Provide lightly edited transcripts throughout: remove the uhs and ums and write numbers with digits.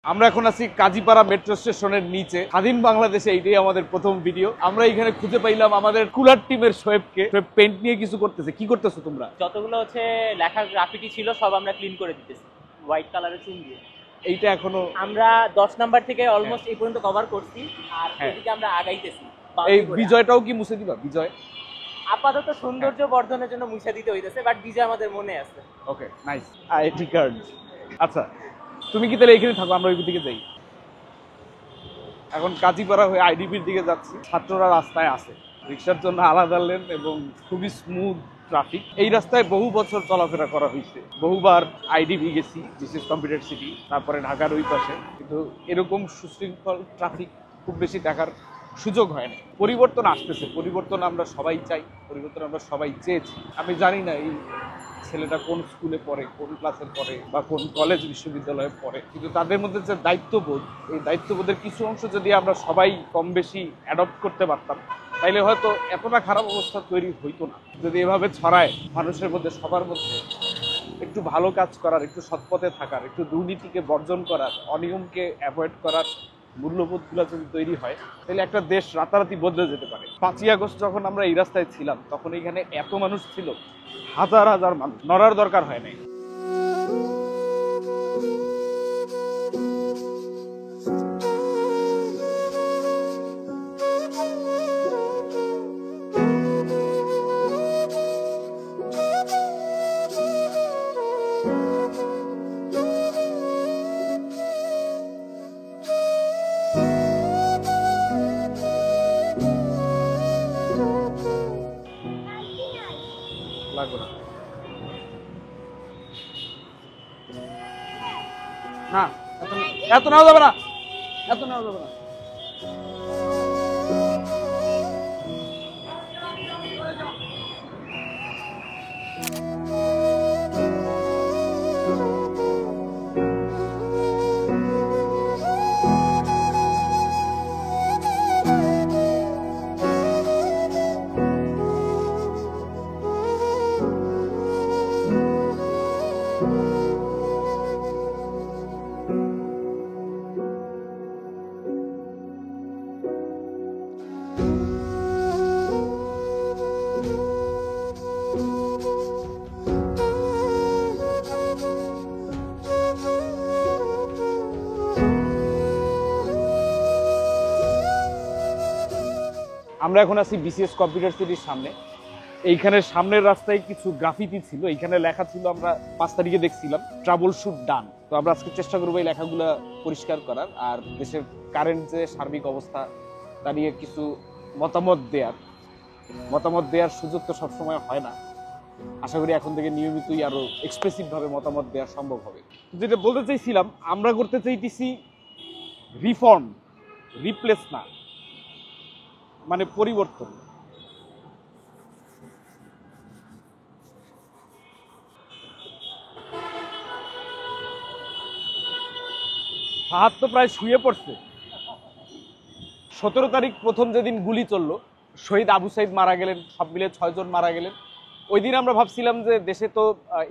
আমরা এখন আছি কাজীপাড়া মেট্রো স্টেশনের নিচে। স্বাধীন বাংলাদেশে এইটাই আমাদের প্রথম ভিডিও। আমরা এখানে খুঁজে পাইলাম আমাদের কুলার টিমের শোয়েবকে। পেন্ট নিয়ে কিছু করতেছে। কি করতেছো তোমরা? যতগুলো লেখা গ্রাফিটি ছিল সব আমরা ক্লিন করে দিতেছি হোয়াইট কালারের চুন দিয়ে। এইটা এখনো আমরা 10 নাম্বার থেকে অলমোস্ট এই পর্যন্ত কভার করছি আর এদিকে আমরা আগাইতেছি। এই বিজয়টাও কি মুছে দিবা? বিজয় আপাতত সৌন্দর্য বর্ধনের জন্য মুছে দিতে হইতেছে, বাট বিজয় আমাদের মনে আছে। ওকে, নাইস। ID card. আচ্ছা, তুমি কি তাহলে এখানে থাকো, আমরা ওই দিকে যাই। এখন কাজীপাড়া হয়ে আইডিপির দিকে যাচ্ছি। ছাত্ররা রাস্তায় আছে, রিক্সার জন্য আলাদা লেন এবং খুবই স্মুথ ট্রাফিক। এই রাস্তায় বহু বছর চলাফেরা করা হয়েছে, বহুবার আইডিপি গেছি, বিশেষ কম্পিউটার সিটি, তারপরে ঢাকার ওই পাশে, কিন্তু এরকম সুশৃঙ্খল ট্রাফিক খুব বেশি দেখার সুযোগ হয় না। পরিবর্তন আসতেছে, পরিবর্তন আমরা সবাই চাই, পরিবর্তন আমরা সবাই চেয়েছি। আমি জানি না এই ছেলেটা কোন স্কুলে পড়ে, কোন ক্লাসের পড়ে বা কোন কলেজ বিশ্ববিদ্যালয়ে পড়ে, কিন্তু তাদের মধ্যে যে দায়িত্ববোধ, এই দায়িত্ববোধের কিছু অংশ যদি আমরা সবাই কম বেশি অ্যাডপ্ট করতে পারতাম, তাইলে হয়তো এতটা খারাপ অবস্থা তৈরি হইতো না। যদি এভাবে ছড়ায় মানুষের মধ্যে, সবার মধ্যে একটু ভালো কাজ করার, একটু সৎপথে থাকার, একটু দুর্নীতিকে বর্জন করার, অনিয়মকে অ্যাভয়েড করার মূল্যবোধগুলো যদি তৈরি হয়, তাহলে একটা দেশ রাতারাতি বদলে যেতে পারে। 5ই আগস্ট যখন আমরা এই রাস্তায় ছিলাম, তখন এখানে এত মানুষ ছিল, হাজার হাজার মানুষ, নড়ার দরকার হয় নাই। লাগবে না, না এত নেওয়া যাবে না, এত নেওয়া যাবে না। আমরা এখন আছি বিসিএস কম্পিউটার সিটির সামনে। এইখানে সামনের রাস্তায় কিছু গ্রাফিতি ছিল, এইখানে লেখা ছিল, আমরা 5 তারিখে দেখছিলাম, ট্রাবল শুট ডান। তো আমরা আজকে চেষ্টা করবো এই লেখাগুলো পরিষ্কার করার আর দেশের কারেন্ট যে সার্বিক অবস্থা তা নিয়ে কিছু মতামত দেওয়ার সুযোগ তো সবসময় হয় না। আশা করি এখন থেকে নিয়মিতই আরো এক্সপ্রেসিভ ভাবে মতামত দেওয়া সম্ভব হবে। যেটা বলতে চাইছিলাম, আমরা করতে চাইতেছি রিফর্ম, রিপ্লেস না, মানে পরিবর্তন। ফাহাদ তো প্রায় শুয়ে পড়ছে। 17 তারিখ প্রথম যেদিন গুলি চললো, শহীদ আবু সাইদ মারা গেলেন, সব মিলে 6 জন মারা গেলেন। ওই দিন আমরা ভাবছিলাম যে দেশে তো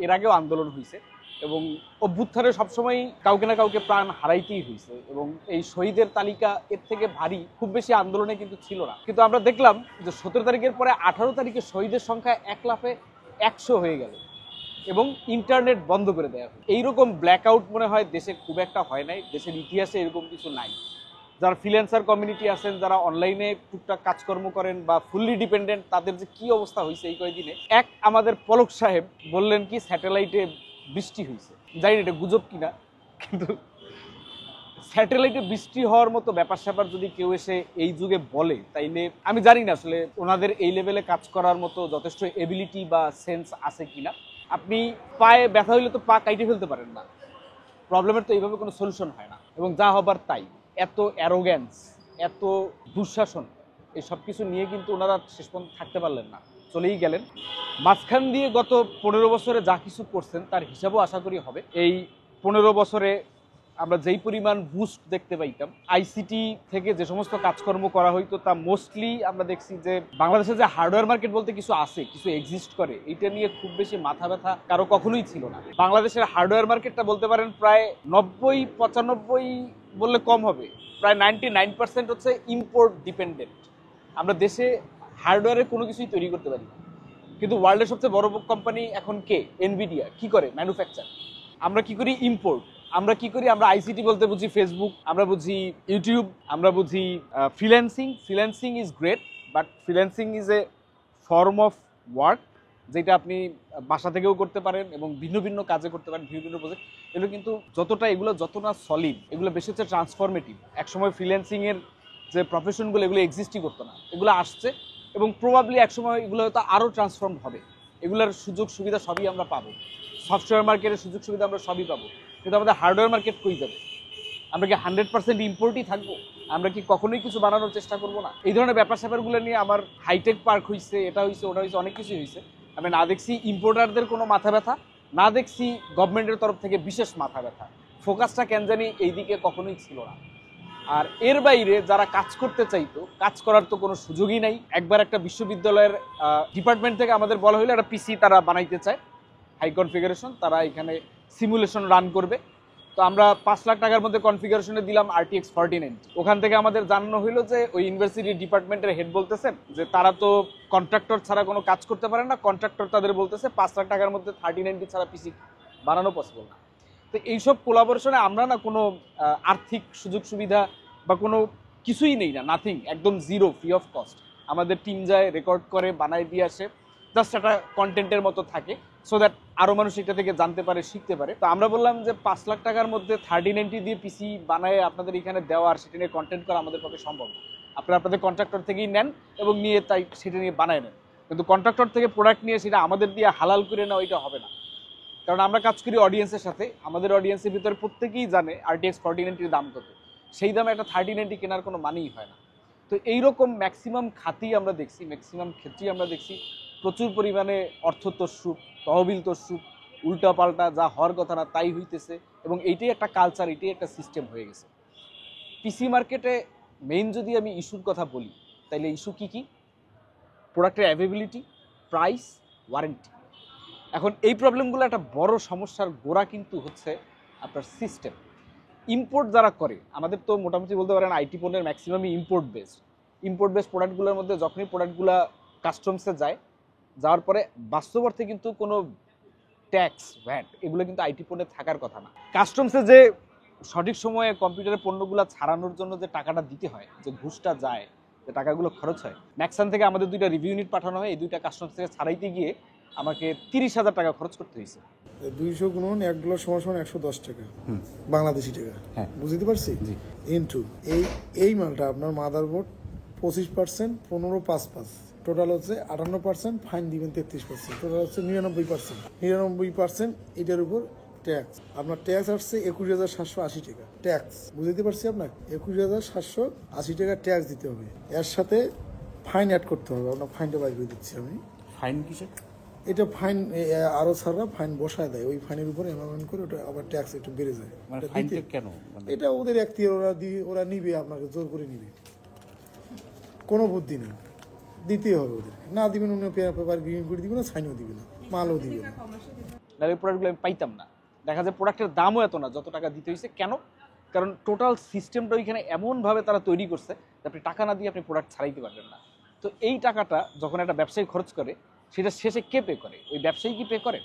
এর আগেও আন্দোলন হয়েছে এবং অভ্যুত্থানে সবসময় কাউকে না কাউকে প্রাণ হারাইতেই হয়েছে, এবং এই শহীদের তালিকা এর থেকে ভারী খুব বেশি আন্দোলনে কিন্তু ছিল না। কিন্তু আমরা দেখলাম যে 17 তারিখের পরে 18 তারিখে শহীদের সংখ্যা 1 লাফে 100 হয়ে গেল এবং ইন্টারনেট বন্ধ করে দেওয়া হয়। এইরকম ব্ল্যাকআউট মনে হয় দেশে খুব একটা হয় নাই, দেশের ইতিহাসে এরকম কিছু নাই। যারা ফ্রিল্যান্সার কমিউনিটি আছেন, যারা অনলাইনে টুকটাক কাজকর্ম করেন বা ফুললি ডিপেন্ডেন্ট, তাদের যে কি অবস্থা হয়েছে এই কয়েকদিনে। আমাদের পলক সাহেব বললেন কি স্যাটেলাইটে বৃষ্টি হয়েছে। জানি না এটা গুজব কিনা, কিন্তু স্যাটেলাইটে বৃষ্টি হওয়ার মতো ব্যাপার স্যাপার যদি কেউ এসে এই যুগে বলে, তাইলে আমি জানি না আসলে ওনাদের এই লেভেলে কাজ করার মতো যথেষ্ট এবিলিটি বা সেন্স আছে কিনা। আপনি পায়ে ব্যথা হইলে তো পা কাইটে ফেলতে পারেন না, প্রবলেমের তো এইভাবে কোনো সলিউশন হয় না, এবং যা হবার তাই। এত অ্যারোগ্যান্স, এত দুঃশাসন, এই সব কিছু নিয়ে কিন্তু ওনারা শেষ পর্যন্ত থাকতে পারলেন না, চলেই গেলেন। মাঝখান দিয়ে গত 15 বছরে যা কিছু করছেন তার হিসাবও আশা করি হবে। এই 15 বছরে আমরা যেই পরিমাণ বুস্ট দেখতে পাইতাম, আইসিটি থেকে যে সমস্ত কাজকর্ম করা হইতো তা মোস্টলি আমরা দেখছি যে বাংলাদেশে যে হার্ডওয়্যার মার্কেট বলতে কিছু আছে, কিছু এক্সিস্ট করে, এটা নিয়ে খুব বেশি মাথা ব্যথা কারো কখনোই ছিল না। বাংলাদেশের হার্ডওয়্যার মার্কেটটা বলতে পারেন প্রায় 90-95 বললে কম হবে, প্রায় 99% হচ্ছে ইম্পোর্ট ডিপেন্ডেন্ট। আমরা দেশে হার্ডওয়্যারে কোনো কিছুই তৈরি করতে পারি না, কিন্তু ওয়ার্ল্ডের সবচেয়ে বড় কোম্পানি এখন কে? এনভিডিয়া। কি করে? ম্যানুফ্যাকচার। আমরা কি করি? ইম্পোর্ট। আমরা কি করি? আমরা আইসিটি বলতে বুঝি ফেসবুক, আমরা বুঝি ইউটিউব, আমরা বুঝি freelancing. Freelancing is great, but freelancing is a form of work, যেটা আপনি বাসা থেকেও করতে পারেন এবং ভিন্ন ভিন্ন কাজে করতে পারেন, ভিন্ন ভিন্ন প্রজেক্ট। এগুলো কিন্তু এগুলো যত না সলিড, এগুলো বেশি হচ্ছে ট্রান্সফরমেটিভ। একসময় ফ্রিল্যান্সিংয়ের যে প্রফেশনগুলো, এগুলো এক্সিস্টই করতো না, এগুলো আসছে এবং প্রবাবলি একসময় এগুলো হয়তো আরও ট্রান্সফর্ম হবে। এগুলোর সুযোগ সুবিধা সবই আমরা পাবো, সফটওয়্যার মার্কেটের সুযোগ সুবিধা আমরা সবই পাবো, কিন্তু আমাদের হার্ডওয়্যার মার্কেট কই যাবে? আমরা কি 100% ইম্পোর্টই থাকবো? আমরা কি কখনোই কিছু বানানোর চেষ্টা করবো না? এই ধরনের ব্যাপার স্যাপারগুলো নিয়ে আমার হাইটেক পার্ক হয়েছে, এটা হয়েছে, ওটা হয়েছে, অনেক কিছু হয়েছে। আমি না দেখছি ইম্পোর্টারদের কোনো মাথা ব্যথা, না দেখছি গভর্নমেন্টের তরফ থেকে বিশেষ মাথা ব্যথা। ফোকাসটা কেন জানি এই দিকে কখনোই ছিল না। আর এর বাইরে যারা কাজ করতে চাইতো, কাজ করার তো কোনো সুযোগই নাই। একবার একটা বিশ্ববিদ্যালয়ের ডিপার্টমেন্ট থেকে আমাদের বলা হলো একটা পিসি তারা বানাইতে চায়, হাই কনফিগারেশন, তারা এখানে সিমুলেশন রান করবে। তো আমরা 5 লাখ টাকার মধ্যে কনফিগারেশনে দিলাম RTX 4090। ওখান থেকে আমাদের জানানো হইলো যে ওই ইউনিভার্সিটি ডিপার্টমেন্টের হেড বলতেছেন যে তারা তো কন্ট্রাক্টর ছাড়া কোনো কাজ করতে পারে না। কন্ট্রাক্টর তাদের বলতেছে 5 লাখ টাকার মধ্যে 3090 ছাড়া পিসি বানানো পসিবল না। তো এইসব কোলাবোরেশনে আমরা না কোনো আর্থিক সুযোগ সুবিধা বা কোনো কিছুই নেই না, নাথিং, একদম জিরো, ফ্রি অফ কস্ট। আমাদের টিম যায়, রেকর্ড করে, বানায় দিয়ে আসে, জাস্ট একটা কন্টেন্টের মতো থাকে, সো দ্যাট আরও মানুষ এটা থেকে জানতে পারে, শিখতে পারে। তো আমরা বললাম যে 5 লাখ টাকার মধ্যে 3090 দিয়ে পিসি বানায় আপনাদের এখানে দেওয়া আর সেটা নিয়ে কন্টেন্ট করা আমাদের পক্ষে সম্ভব না। আপনারা আপনাদের কন্ট্রাক্টর থেকেই নেন এবং নিয়ে তাই সেটা নিয়ে বানায় নেন, কিন্তু কন্ট্রাক্টর থেকে প্রোডাক্ট নিয়ে সেটা আমাদের দিয়ে হালাল করে নেওয়া ওইটা হবে না। কারণ আমরা কাজ করি অডিয়েন্সের সাথে, আমাদের অডিয়েন্সের ভিতরে প্রত্যেকেই জানে RTX 4090 দাম কত। সেই দামে একটা 3090 কেনার কোনো মানেই হয় না। তো এইরকম ম্যাক্সিমাম খাতেই আমরা দেখছি, ম্যাক্সিমাম ক্ষেত্রেই আমরা দেখছি প্রচুর পরিমাণে অর্থ তস্যুপ, তহবিল তস্যুপ, উল্টাপাল্টা, যা হওয়ার কথা না তাই হইতেছে, এবং এইটাই একটা কালচার, এটাই একটা সিস্টেম হয়ে গেছে। পিসি মার্কেটে মেইন যদি আমি ইস্যুর কথা বলি, তাইলে ইস্যু কি কি? প্রোডাক্টের অ্যাভেবিলিটি, প্রাইস, ওয়ারেন্টি। এখন এই প্রবলেমগুলো একটা বড় সমস্যার গোড়া কিন্তু হচ্ছে আপনার সিস্টেম। ইম্পোর্ট যারা করে, আমাদের তো মোটামুটি বলতে পারেন আইটি পণ্যের ম্যাক্সিমামই ইম্পোর্ট বেসড প্রোডাক্টগুলোর মধ্যে যখনই প্রোডাক্টগুলো কাস্টমসে যায়, যাওয়ার পরে বাস্তব অর্থে কিন্তু কোনো ট্যাক্স, ভ্যাট এগুলো কিন্তু আইটি পণ্যে থাকার কথা না। কাস্টমসে যে সঠিক সময়ে কম্পিউটারের পণ্যগুলো ছাড়ানোর জন্য যে টাকাটা দিতে হয়, যে ঘুষটা যায়, যে টাকাগুলো খরচ হয়, ম্যাক্সান থেকে আমাদের 2টা রিভিউ ইউনিট পাঠানো হয়, এই 2টা কাস্টমস থেকে ছাড়াইতে গিয়ে আমাকে 30,000 টাকা খরচ করতে হয়েছে। 200 গুণন $1 সমান 110 টাকা বাংলাদেশি টাকা। হ্যাঁ, বুঝতে পারছি। ইনটু এই মালটা আপনার মাদারবোর্ড 25%, 15.55, টোটাল হচ্ছে 58%, ফাইন দিবেন 33%, টোটাল হচ্ছে 99%। এটার উপর ট্যাক্স, আপনার ট্যাক্স আসছে 21,780 টাকা ট্যাক্স। বুঝতে পারছি, আপনার 21,780 টাকা ট্যাক্স দিতে হবে, এর সাথে ফাইন অ্যাড করতে হবে। আপনার ফাইনটা বাইর করে দিচ্ছি আমি। ফাইন কিসে? এটা ফাইন আরো ছাড়া ফাইন বসায় দেয়, ওই ফাইনের উপরে অ্যামাউন্ট করে ওটা আবার ট্যাক্স একটু বেড়ে যায়। কেন? এটা ওদের এখতিয়ার, ওরা নিবে, আপনাকে জোর করে নিবে, কোনো বুদ্ধি নেই, দিতেই হবে ওদের। না দিবেন অন্য পেপার গ্রিন করে দিবে না, সাইনও দিবে না, মালও দিবে না। এই প্রোডাক্টগুলো আমি পাইতাম না। দেখা যায় প্রোডাক্টের দামও এত না যত টাকা দিতে হয়েছে। কেন? কারণ টোটাল সিস্টেমটা ওইখানে এমনভাবে তারা তৈরি করছে যে আপনি টাকা না দিয়ে আপনি প্রোডাক্ট ছাড়াইতে পারবেন না। তো এই টাকাটা যখন একটা ব্যবসায়ী খরচ করে, সেটা শেষে কে পে করে? ওই ব্যবসায়ী কি পে করে?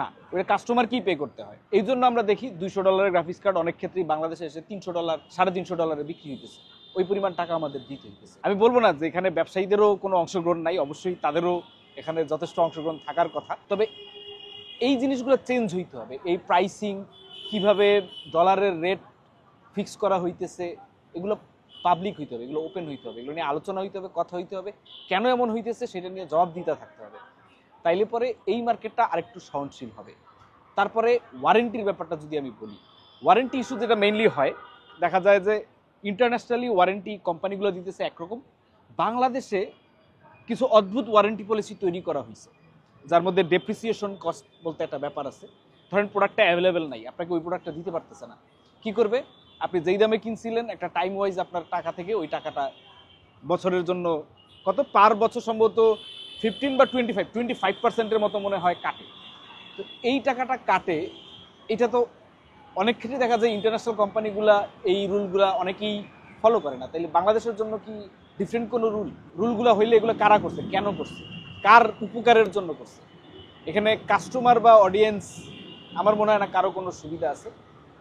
না, ওই কাস্টমার কি পে করতে হয়। এই জন্য আমরা দেখি $200 গ্রাফিক্স কার্ড অনেক ক্ষেত্রেই বাংলাদেশে এসে $300, $350 বিক্রি হইতেছে। ওই পরিমাণ টাকা আমাদের দিতে হইতেছে। আমি বলবো না যে এখানে ব্যবসায়ীদেরও কোনো অংশগ্রহণ নাই, অবশ্যই তাদেরও এখানে যথেষ্ট অংশগ্রহণ থাকার কথা। তবে এই জিনিসগুলো চেঞ্জ হইতে হবে। এই প্রাইসিং, কিভাবে ডলারের রেট ফিক্স করা হইতেছে, এগুলো পাবলিক হইতে হবে, এগুলো ওপেন হইতে হবে, এগুলো নিয়ে আলোচনা হইতে হবে, কথা হইতে হবে। কেন এমন হইতেছে সেটা নিয়ে জবাব দিতে থাকতে হবে, তাইলে পরে এই মার্কেটটা আরেকটু সহনশীল হবে। তারপরে ওয়ারেন্টির ব্যাপারটা যদি আমি বলি, ওয়ারেন্টি ইস্যু যেটা মেইনলি হয়, দেখা যায় যে ইন্টারন্যাশনালি ওয়ারেন্টি কোম্পানিগুলো দিতেছে একরকম, বাংলাদেশে কিছু অদ্ভুত ওয়ারেন্টি পলিসি তৈরি করা হয়েছে, যার মধ্যে ডেপ্রিসিয়েশন কস্ট বলতে একটা ব্যাপার আছে। ধরেন প্রোডাক্টটা অ্যাভেলেবেল নাই, আপনাকে ওই প্রোডাক্টটা দিতে পারতেছে না, কি করবে, আপনি যেই দামে কিনছিলেন একটা টাইম ওয়াইজ আপনার টাকা থেকে ওই টাকাটা বছরের জন্য কত পার বছর সম্ভবত 15 বা 25% মতো মনে হয় কাটে। তো এই টাকাটা কাটে, এটা তো অনেক ক্ষেত্রে দেখা যায় ইন্টারন্যাশনাল কোম্পানিগুলা এই রুলগুলা অনেকেই ফলো করে না। তাইলে বাংলাদেশের জন্য কি ডিফারেন্ট কোনো রুলগুলো হইলে এগুলো কারা করছে, কেন করছে, কার উপকারের জন্য করছে? এখানে কাস্টমার বা অডিয়েন্স আমার মনে হয় না কারো কোনো সুবিধা আছে।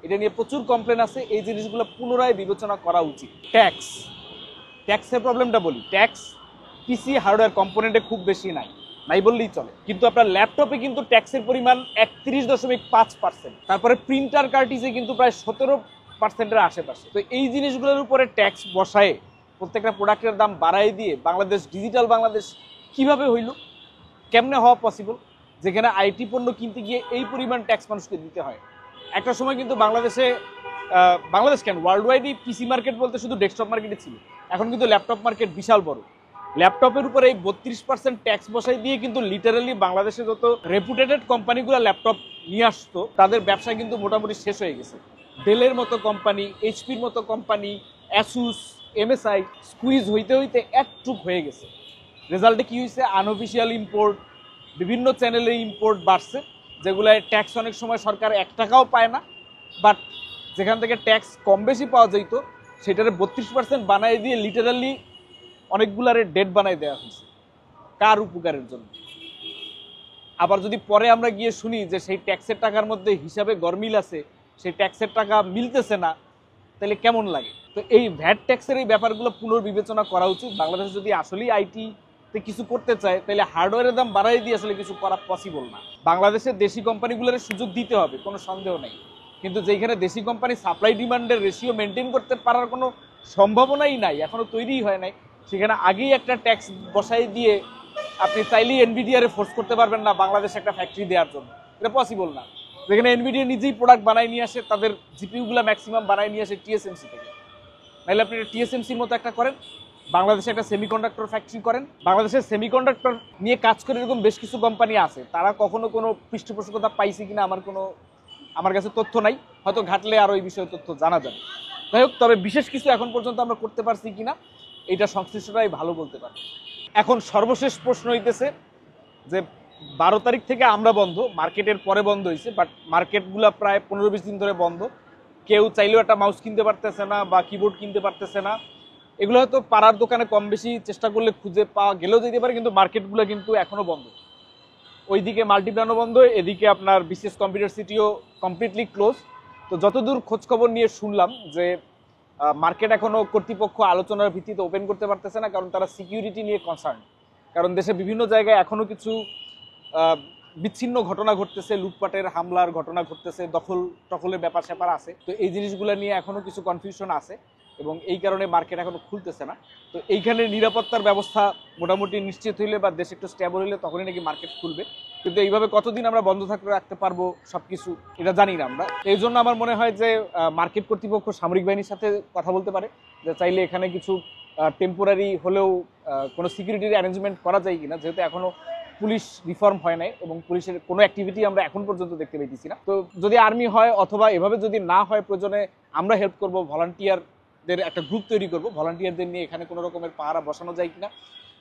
এটা নিয়ে প্রচুর কমপ্লেন আছে, এই জিনিসগুলো পুনরায় বিবেচনা করা উচিত। ট্যাক্সের প্রবলেমটা বলি, ট্যাক্স পিসি হার্ডওয়্যার কম্পোনেন্টে খুব বেশি নাই বললেই চলে, কিন্তু আপনার ল্যাপটপে কিন্তু ট্যাক্সের পরিমাণ 31.5%, তারপরে প্রিন্টার কার্টিজে কিন্তু প্রায় 17%-এর আশেপাশে। তো এই জিনিসগুলোর উপরে ট্যাক্স বসায় প্রত্যেকটা প্রোডাক্টের দাম বাড়াই দিয়ে বাংলাদেশ ডিজিটাল বাংলাদেশ কিভাবে হইল, কেমনে হওয়া পসিবল, যেখানে আইটি পণ্য কিনতে গিয়ে এই পরিমাণ ট্যাক্স মানুষকে দিতে হয়। একটা সময় কিন্তু বাংলাদেশ কেন ওয়ার্ল্ড ওয়াইডই পিসি মার্কেট বলতে শুধু ডেস্কটপ মার্কেটই ছিল, এখন কিন্তু ল্যাপটপ মার্কেট বিশাল বড়। ল্যাপটপের উপরে এই 32% ট্যাক্স বসাই দিয়ে কিন্তু লিটারালি বাংলাদেশে যত রেপুটেটেড কোম্পানিগুলো ল্যাপটপ নিয়ে আসতো তাদের ব্যবসা কিন্তু মোটামুটি শেষ হয়ে গেছে। ডেলের মতো কোম্পানি, এইচপির মতো কোম্পানি, অ্যাসুস, এমএসআই স্কুইজ হইতে হইতে একটুক হয়ে গেছে। রেজাল্টে কি হয়েছে, আনঅফিসিয়াল ইম্পোর্ট, বিভিন্ন চ্যানেলে ইম্পোর্ট বাড়ছে, যেগুলোয় ট্যাক্স অনেক সময় সরকার 1 টাকাও পায় না, বাট যেখান থেকে ট্যাক্স কম বেশি পাওয়া যেত সেটারে 32% বানাই দিয়ে লিটারালি অনেকগুলারে ডেট বানাই দেওয়া হয়েছে। কার উপকারের জন্য? আবার যদি পরে আমরা গিয়ে শুনি যে সেই ট্যাক্সের টাকার মধ্যে হিসাবে গরমিল আছে, সেই ট্যাক্সের টাকা মিলতেছে না, তাহলে কেমন লাগে? তো এই ভ্যাট ট্যাক্সের এই ব্যাপারগুলো পুনর্বিবেচনা করা উচিত। বাংলাদেশ যদি আসলেই আইটিতে কিছু করতে চায় তাহলে হার্ডওয়্যারের দাম বাড়াই দিয়ে আসলে কিছু করা পসিবল না। বাংলাদেশের দেশি কোম্পানিগুলোর সুযোগ দিতে হবে, কোনো সন্দেহ নেই, কিন্তু যেখানে দেশি কোম্পানি সাপ্লাই ডিমান্ডের রেশিও মেনটেন করতে পারার কোনো সম্ভাবনাই নাই, এখনো তৈরিই হয় নাই, সেখানে আগেই একটা ট্যাক্স বসাই দিয়ে আপনি চাইলেই এনভিডিআরে ফোর্স করতে পারবেন না বাংলাদেশে একটা ফ্যাক্টরি দেওয়ার জন্য, এটা পসিবল না। যেখানে এনভিডিআর নিজেই প্রোডাক্ট বানাই নিয়ে আসে, তাদের জিপিইউগুলো ম্যাক্সিমাম বানাই নিয়ে আসে টিএসএমসি থেকে, নাহলে আপনি টিএসএমসির মতো একটা করেন, বাংলাদেশে একটা সেমিকন্ডাক্টর ফ্যাক্টরি করেন। বাংলাদেশের সেমিকন্ডাক্টর নিয়ে কাজ করে এরকম বেশ কিছু কোম্পানি আছে, তারা কখনো কোনো পৃষ্ঠপোষকতা পাইছে কিনা আমার কাছে তথ্য নাই, হয়তো ঘাটলে আরও এই বিষয়ে তথ্য জানা যাবে। যাই হোক, তবে বিশেষ কিছু এখন পর্যন্ত আমরা করতে পারছি কিনা এটা সংশ্লিষ্টরাই ভালো বলতে পারে। এখন সর্বশেষ প্রশ্ন হইতেছে যে 12 তারিখ থেকে আমরা বন্ধ, মার্কেটের পরে বন্ধ হয়েছে, বাট মার্কেটগুলো প্রায় 15-20 দিন ধরে বন্ধ। কেউ চাইলেও একটা মাউস কিনতে পারতেছে না বা কিবোর্ড কিনতে পারতেছে না। এগুলো হয়তো পাড়ার দোকানে কম বেশি চেষ্টা করলে খুঁজে পাওয়া গেলেও যেতে পারে, কিন্তু মার্কেটগুলো কিন্তু এখনো বন্ধ। ওইদিকে মাল্টিপ্ল্যানও বন্ধ, এদিকে আপনার BCS computer CTO completely close. তো যতদূর খোঁজখবর নিয়ে শুনলাম যে মার্কেট এখনো কর্তৃপক্ষ আলোচনার ভিত্তিতে ওপেন করতে পারতেছে না, কারণ তারা সিকিউরিটি নিয়ে কনসার্ন। কারণ দেশে বিভিন্ন জায়গায় এখনো কিছু বিচ্ছিন্ন ঘটনা ঘটতেছে, লুটপাটের হামলার ঘটনা ঘটতেছে, দখলের ব্যাপার স্যাপার আছে। তো এই জিনিসগুলো নিয়ে এখনো কিছু কনফিউশন আছে এবং এই কারণে মার্কেট এখনো খুলতেছে না। তো এইখানে নিরাপত্তার ব্যবস্থা মোটামুটি নিশ্চিত হইলে বা দেশ একটু স্টেবল হইলে তখনই নাকি মার্কেট খুলবে। কিন্তু এইভাবে কতদিন আমরা বন্ধ রাখতে পারবো সবকিছু, এটা জানি না আমরা। এই জন্য আমার মনে হয় যে মার্কেট কর্তৃপক্ষ সামরিক বাহিনীর সাথে কথা বলতে পারে, যে চাইলে এখানে কিছু টেম্পোরারি হলেও কোনো সিকিউরিটির অ্যারেঞ্জমেন্ট করা যায় কিনা, যেহেতু এখনো পুলিশ রিফর্ম হয় নাই এবং পুলিশের কোনো অ্যাক্টিভিটি আমরা এখন পর্যন্ত দেখতে পেয়েছি না। তো যদি আর্মি হয় অথবা এভাবে যদি না হয়, প্রয়োজনে আমরা হেল্প করব, ভলান্টিয়ারদের একটা গ্রুপ তৈরি করব, ভলান্টিয়ারদের নিয়ে এখানে কোনো রকমের পাহারা বসানো যায় কিনা।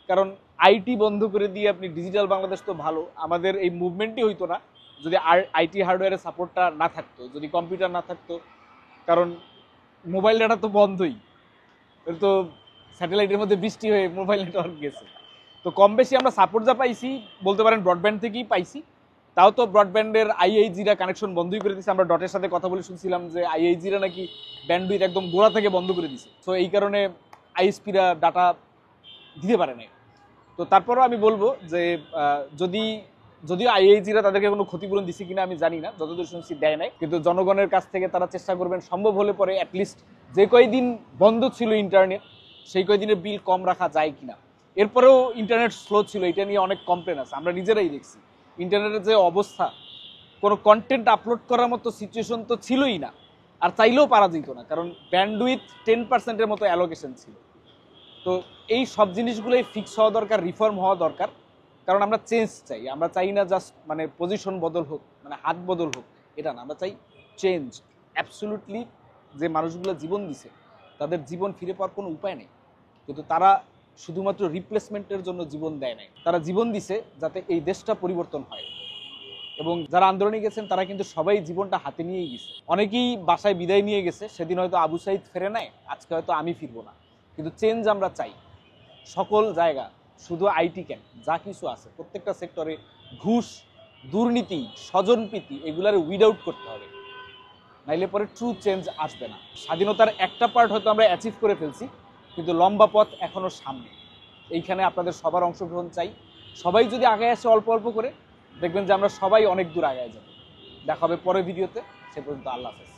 কারণ আইটি বন্ধ করে দিয়ে আপনি ডিজিটাল বাংলাদেশ তো ভালো, আমাদের এই মুভমেন্টই হইতো না যদি আইটি হার্ডওয়্যারের সাপোর্টটা না থাকতো, যদি কম্পিউটার না থাকতো। কারণ মোবাইল ডাটা তো বন্ধই, তো স্যাটেলাইটের মধ্যে বৃষ্টি হয়ে মোবাইল নেটওয়ার্ক গেছে। তো কম বেশি আমরা সাপোর্ট যা পাইছি বলতে পারেন ব্রডব্যান্ড থেকেই পাইছি, তাও তো ব্রডব্যান্ডের আইআইজিরা কানেকশন বন্ধই করে দিচ্ছে। আমরা ডটের সাথে কথা বলে শুনছিলাম যে আইআইজিরা নাকি ব্যান্ডউইথ একদম গোড়া থেকে বন্ধ করে দিছে। তো এই কারণে আইএসপিরা ডাটা দিতে পারে না। তো তারপরও আমি বলবো যে যদিও আইআইজিরা তাদেরকে কোনো ক্ষতিপূরণ দিচ্ছে কিনা আমি জানি না, যতদূর শুনছি দেয় নাই, কিন্তু জনগণের কাছ থেকে তারা চেষ্টা করবেন সম্ভব হলে পরে অ্যাটলিস্ট যে কয়দিন বন্ধ ছিল ইন্টারনেট সেই কয়দিনের বিল কম রাখা যায় কিনা। এরপরেও ইন্টারনেট স্লো ছিল, এটা নিয়ে অনেক কমপ্লেন আছে, আমরা নিজেরাই দেখছি। ইন্টারনেটের যে অবস্থা, কোনো কন্টেন্ট আপলোড করার মতো সিচুয়েশন তো ছিলই না, আর চাইলেও পারা যেত না, কারণ ব্যান্ডউইথ 10%-এর মতো অ্যালোকেশন ছিল। তো এই সব জিনিসগুলোই ফিক্স হওয়া দরকার, রিফর্ম হওয়া দরকার। কারণ আমরা চেঞ্জ চাই, আমরা চাই না জাস্ট পজিশন বদল হোক, হাত বদল হোক, এটা না, আমরা চাই চেঞ্জ, অ্যাবসলিউটলি যে মানুষগুলো জীবন দিছে তাদের জীবন ফিরে পাওয়ার কোনো উপায় নেই, কিন্তু তারা শুধুমাত্র রিপ্লেসমেন্টের জন্য জীবন দেয় নাই, তারা জীবন দিছে যাতে এই দেশটা পরিবর্তন হয়। এবং যারা আন্দোলনে গেছেন তারা কিন্তু সবাই জীবনটা হাতে নিয়েই গেছে। অনেকেই বাসায় বিদায় নিয়ে গেছে, সেদিন হয়তো আবু সাইদ ফেরে নাই, আজকে হয়তো আমি ফিরবো না, কিন্তু চেঞ্জ আমরা চাই সকল জায়গা, শুধু আইটি কেন, যা কিছু আছে প্রত্যেকটা সেক্টরে ঘুষ, দুর্নীতি, স্বজনপ্রীতি এগুলার উইড আউট করতে হবে, নাইলে পরে ট্রু চেঞ্জ আসবে না। স্বাধীনতার একটা পার্ট হয়তো আমরা অ্যাচিভ করে ফেলছি, কিন্তু লম্বা পথ এখনো সামনে। এইখানে আপনাদের সবার অংশগ্রহণ চাই। সবাই যদি আগে আসে অল্প অল্প করে, দেখবেন যে আমরা সবাই অনেক দূর আগায় যাব। দেখা হবে পরের ভিডিওতে, সে পর্যন্ত আল্লাহ হাফেজ।